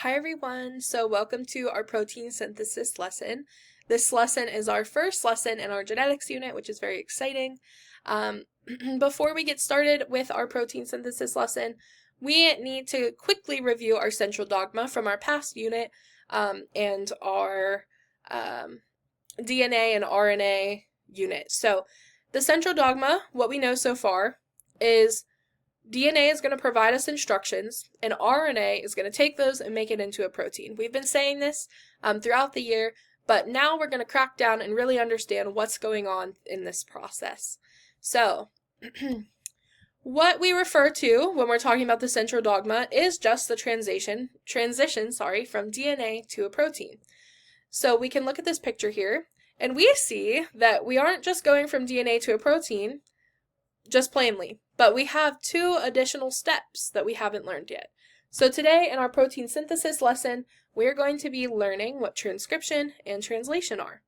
Hi everyone, so welcome to our protein synthesis lesson. This lesson is our first lesson in our genetics unit, which is very exciting. Before we get started with our protein synthesis lesson, we need to quickly review our central dogma from our past unit and our DNA and RNA unit. So the central dogma, what we know so far, is DNA is going to provide us instructions, and RNA is going to take those and make it into a protein. We've been saying this throughout the year, but now we're going to crack down and really understand what's going on in this process. So, what we refer to when we're talking about the central dogma is just the transition from DNA to a protein. So we can look at this picture here, and we see that we aren't just going from DNA to a protein, just plainly, but we have two additional steps that we haven't learned yet. So today in our protein synthesis lesson, we're going to be learning what transcription and translation are.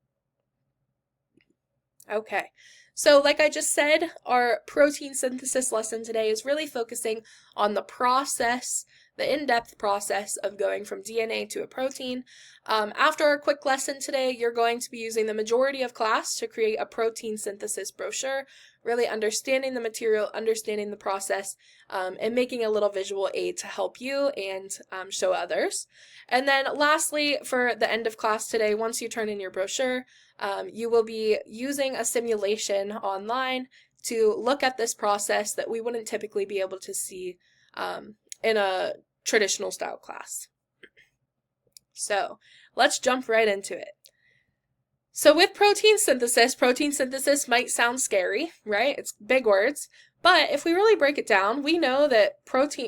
Okay, so like I just said, our protein synthesis lesson today is really focusing on the process, the in-depth process of going from DNA to a protein. After our quick lesson today, you're going to be using the majority of class to create a protein synthesis brochure, really understanding the material, understanding the process, and making a little visual aid to help you and show others. And then lastly, for the end of class today, once you turn in your brochure, you will be using a simulation online to look at this process that we wouldn't typically be able to see in a traditional style class. So let's jump right into it. So with protein synthesis might sound scary, right? It's big words, but if we really break it down, we know that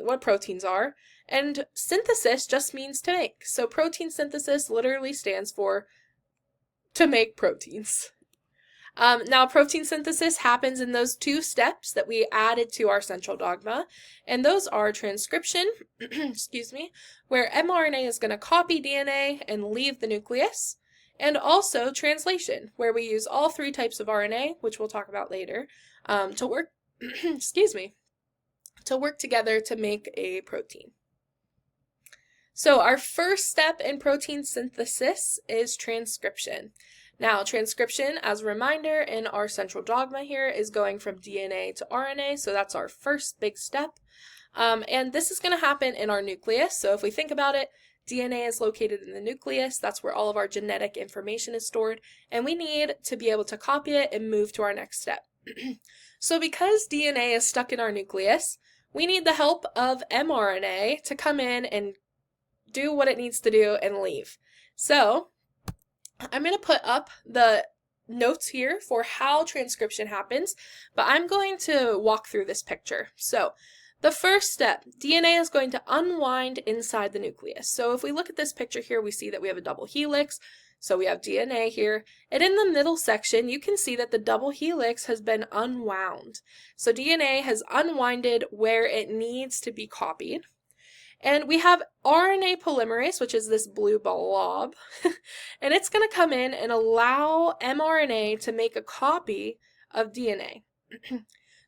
what proteins are, and synthesis just means to make. So protein synthesis literally stands for to make proteins. Now, protein synthesis happens in those two steps that we added to our central dogma, and those are transcription, excuse me, where mRNA is going to copy DNA and leave the nucleus, and also translation, where we use all three types of RNA, which we'll talk about later, to work, to work together to make a protein. So our first step in protein synthesis is transcription. Now, transcription, as a reminder, in our central dogma here is going from DNA to RNA, so that's our first big step. And this is going to happen in our nucleus. So if we think about it, DNA is located in the nucleus. That's where all of our genetic information is stored, and we need to be able to copy it and move to our next step. So because DNA is stuck in our nucleus, we need the help of mRNA to come in and do what it needs to do and leave. So I'm going to put up the notes here for how transcription happens, but I'm going to walk through this picture. So the first step, DNA is going to unwind inside the nucleus. So if we look at this picture here, we see that we have a double helix. So we have DNA here, and in the middle section, you can see that the double helix has been unwound. So DNA has unwinded where it needs to be copied. And we have RNA polymerase, which is this blue blob, and it's going to come in and allow mRNA to make a copy of DNA.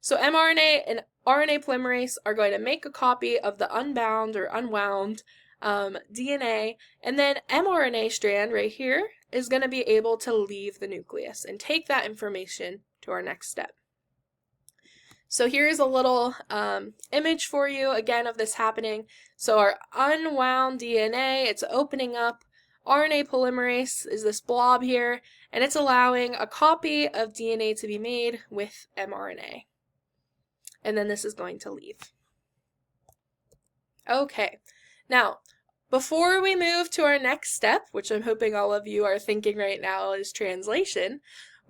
So mRNA and RNA polymerase are going to make a copy of the unbound or unwound DNA, and then mRNA strand right here is going to be able to leave the nucleus and take that information to our next step. So here's a little image for you, again, of this happening. So our unwound DNA, it's opening up. RNA polymerase is this blob here, and it's allowing a copy of DNA to be made with mRNA. And then this is going to leave. Okay, now, before we move to our next step, which I'm hoping all of you are thinking right now is translation,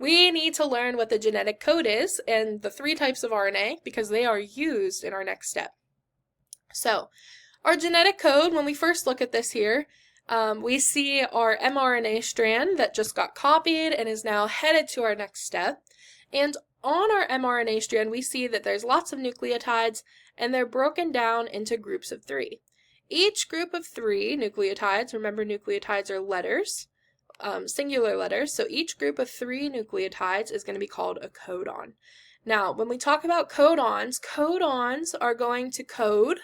we need to learn what the genetic code is and the three types of RNA because they are used in our next step. So, our genetic code, when we first look at this here, we see our mRNA strand that just got copied and is now headed to our next step. And on our mRNA strand, we see that there's lots of nucleotides and they're broken down into groups of 3. Each group of 3 nucleotides, remember nucleotides are letters, singular letters, so each group of 3 nucleotides is going to be called a codon. Now, when we talk about codons, codons are going to code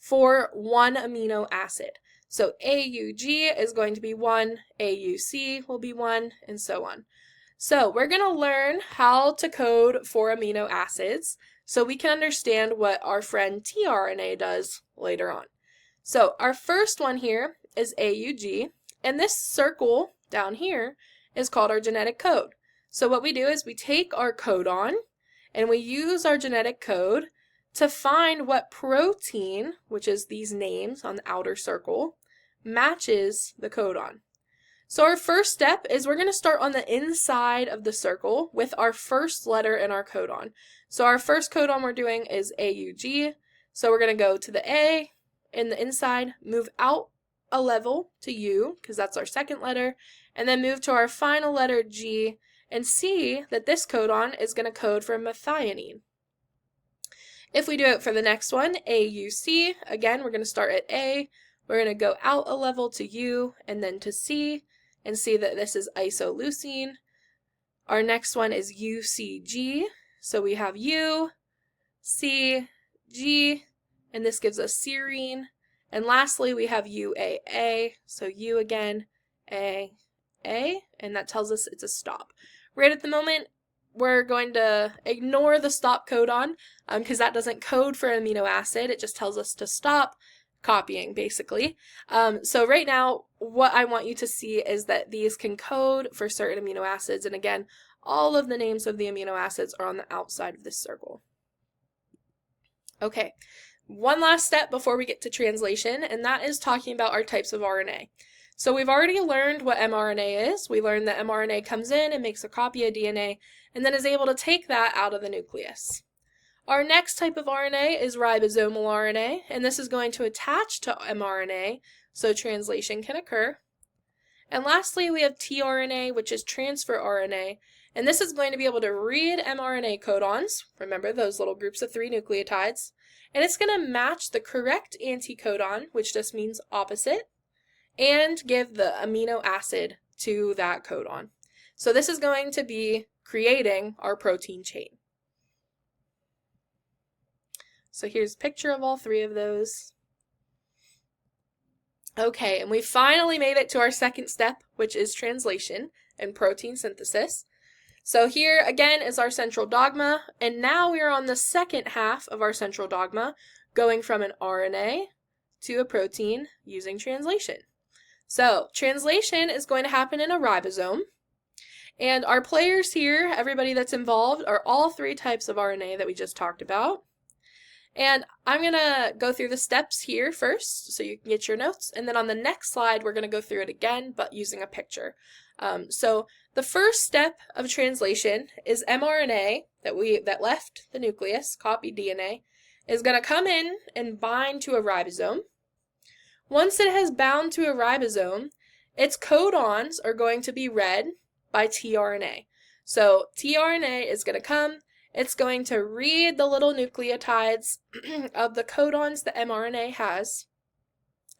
for one amino acid. So AUG is going to be 1, AUC will be 1, and so on. So we're going to learn how to code for amino acids so we can understand what our friend tRNA does later on. So our first one here is AUG, and this circle down here is called our genetic code. So what we do is we take our codon and we use our genetic code to find what protein, which is these names on the outer circle, matches the codon. So our first step is we're going to start on the inside of the circle with our first letter in our codon. So our first codon we're doing is AUG. So we're going to go to the A in the inside, move out a level to U, because that's our second letter, and then move to our final letter G, and see that this codon is going to code for methionine. If we do it for the next one, AUC, again, we're going to start at A, we're going to go out a level to U, and then to C, and see that this is isoleucine. Our next one is UCG, so we have U, C, G, and this gives us serine. And lastly, we have UAA, so U again, A, and that tells us it's a stop. Right at the moment, we're going to ignore the stop codon because that doesn't code for an amino acid. It just tells us to stop copying, basically. So right now, what I want you to see is that these can code for certain amino acids. And again, all of the names of the amino acids are on the outside of this circle. Okay, one last step before we get to translation, and that is talking about our types of RNA. So we've already learned what mRNA is. We learned that mRNA comes in and makes a copy of DNA, and then is able to take that out of the nucleus. Our next type of RNA is ribosomal RNA, and this is going to attach to mRNA, so translation can occur. And lastly, we have tRNA, which is transfer RNA, and this is going to be able to read mRNA codons, remember those little groups of 3 nucleotides, and it's going to match the correct anticodon, which just means opposite, and give the amino acid to that codon. So this is going to be creating our protein chain. So here's a picture of all 3 of those. Okay, and we finally made it to our second step, which is translation and protein synthesis. So here again is our central dogma, and now we are on the second half of our central dogma, going from an RNA to a protein using translation. So translation is going to happen in a ribosome, and our players here, everybody that's involved, are all 3 types of RNA that we just talked about. And I'm going to go through the steps here first so you can get your notes, and then on the next slide we're going to go through it again but using a picture. So the first step of translation is mRNA that left the nucleus, copied DNA, is going to come in and bind to a ribosome. Once it has bound to a ribosome, its codons are going to be read by tRNA. So tRNA is going to come, it's going to read the little nucleotides of the codons that mRNA has,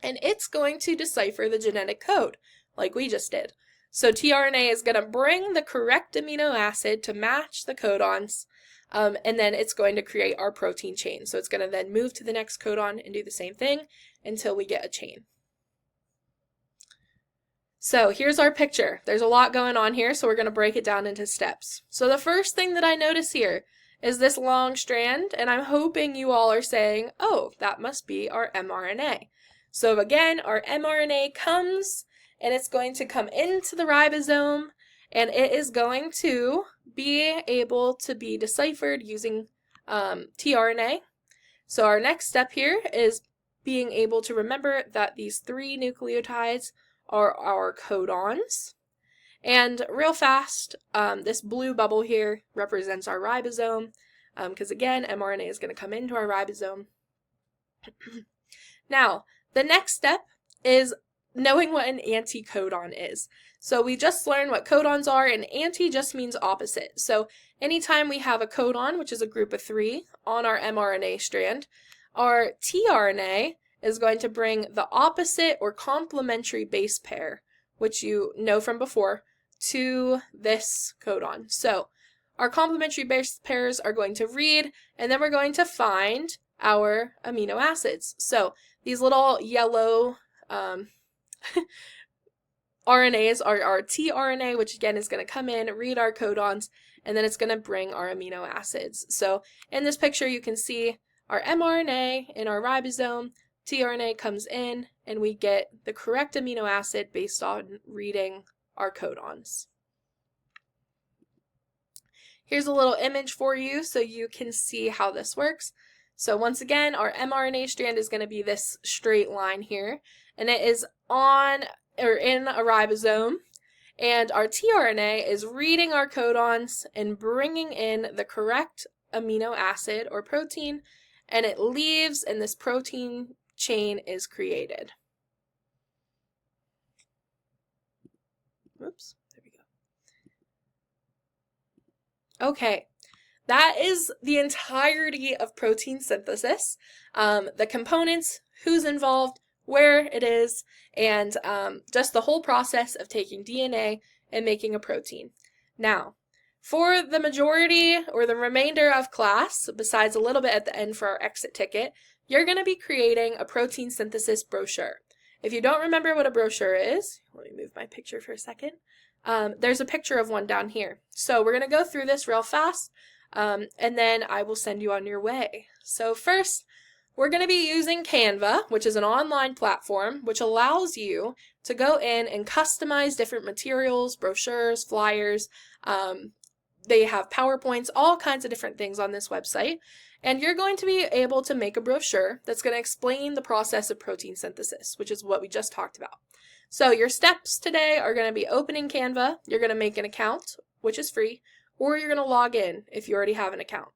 and it's going to decipher the genetic code, like we just did. So tRNA is going to bring the correct amino acid to match the codons, and then it's going to create our protein chain. So it's going to then move to the next codon and do the same thing until we get a chain. So here's our picture. There's a lot going on here, so we're going to break it down into steps. So the first thing that I notice here is this long strand, and I'm hoping you all are saying, oh, that must be our mRNA. So again, our mRNA comes, and it's going to come into the ribosome, and it is going to be able to be deciphered using tRNA. So our next step here is being able to remember that these 3 nucleotides are our codons. And real fast, this blue bubble here represents our ribosome, because again, mRNA is going to come into our ribosome. Now, the next step is knowing what an anticodon is. So we just learned what codons are, and anti just means opposite. So anytime we have a codon, which is a group of 3, on our mRNA strand, our tRNA is going to bring the opposite or complementary base pair, which you know from before, to this codon. So our complementary base pairs are going to read, and then we're going to find our amino acids. So these little yellow RNAs are our tRNA, which again is going to come in, read our codons, and then it's going to bring our amino acids. So in this picture, you can see our mRNA in our ribosome, tRNA comes in, and we get the correct amino acid based on reading our codons. Here's a little image for you so you can see how this works. So once again, our mRNA strand is going to be this straight line here, and it is on or in a ribosome, and our tRNA is reading our codons and bringing in the correct amino acid or protein, and it leaves and this protein chain is created. Oops, there we go. Okay, that is the entirety of protein synthesis. The components, who's involved, where it is, and just the whole process of taking DNA and making a protein. Now, for the majority or the remainder of class, besides a little bit at the end for our exit ticket, you're going to be creating a protein synthesis brochure. If you don't remember what a brochure is, let me move my picture for a second. There's a picture of one down here. So we're going to go through this real fast, and then I will send you on your way. So first, we're going to be using Canva, which is an online platform, which allows you to go in and customize different materials, brochures, flyers. They have PowerPoints, all kinds of different things on this website. And you're going to be able to make a brochure that's going to explain the process of protein synthesis, which is what we just talked about. So your steps today are going to be opening Canva, you're going to make an account, which is free, or you're going to log in if you already have an account.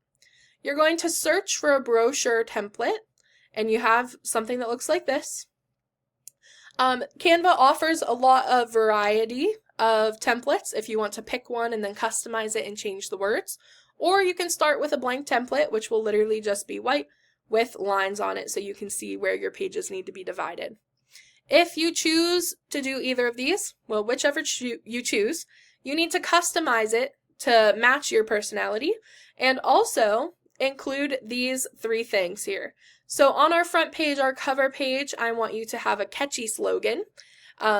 You're going to search for a brochure template, and you have something that looks like this. Canva offers a lot of variety of templates if you want to pick one and then customize it and change the words. Or you can start with a blank template, which will literally just be white with lines on it so you can see where your pages need to be divided. If you choose to do either of these, well, whichever you choose, you need to customize it to match your personality and also include these 3 things here. So on our front page, our cover page, I want you to have a catchy slogan,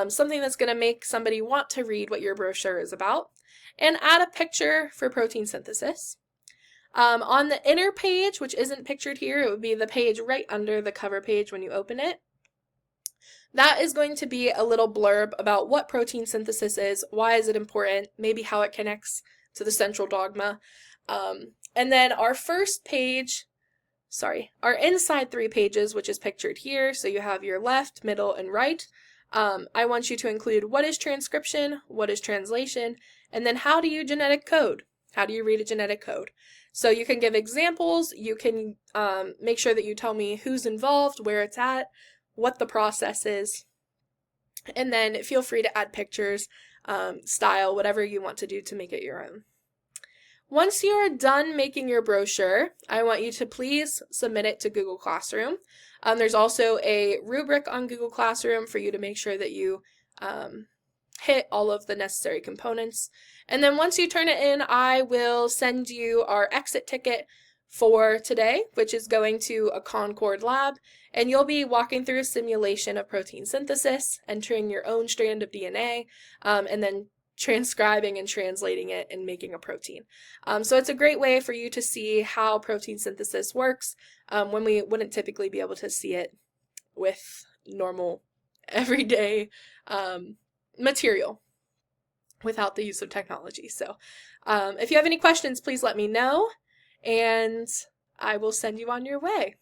something that's going to make somebody want to read what your brochure is about, and add a picture for protein synthesis. On the inner page, which isn't pictured here, it would be the page right under the cover page when you open it. That is going to be a little blurb about what protein synthesis is, why is it important, maybe how it connects to the central dogma. And then our first page, our inside 3 pages, which is pictured here, so you have your left, middle, and right. I want you to include what is transcription, what is translation, and then how do you genetic code? How do you read a genetic code? So you can give examples, you can make sure that you tell me who's involved, where it's at, what the process is, and then feel free to add pictures, style, whatever you want to do to make it your own. Once you are done making your brochure, I want you to please submit it to Google Classroom. There's also a rubric on Google Classroom for you to make sure that you hit all of the necessary components. And then once you turn it in, I will send you our exit ticket for today, which is going to a Concord lab, and you'll be walking through a simulation of protein synthesis, entering your own strand of DNA, and then transcribing and translating it and making a protein. So it's a great way for you to see how protein synthesis works when we wouldn't typically be able to see it with normal, everyday material without the use of technology. So if you have any questions, please let me know, and I will send you on your way.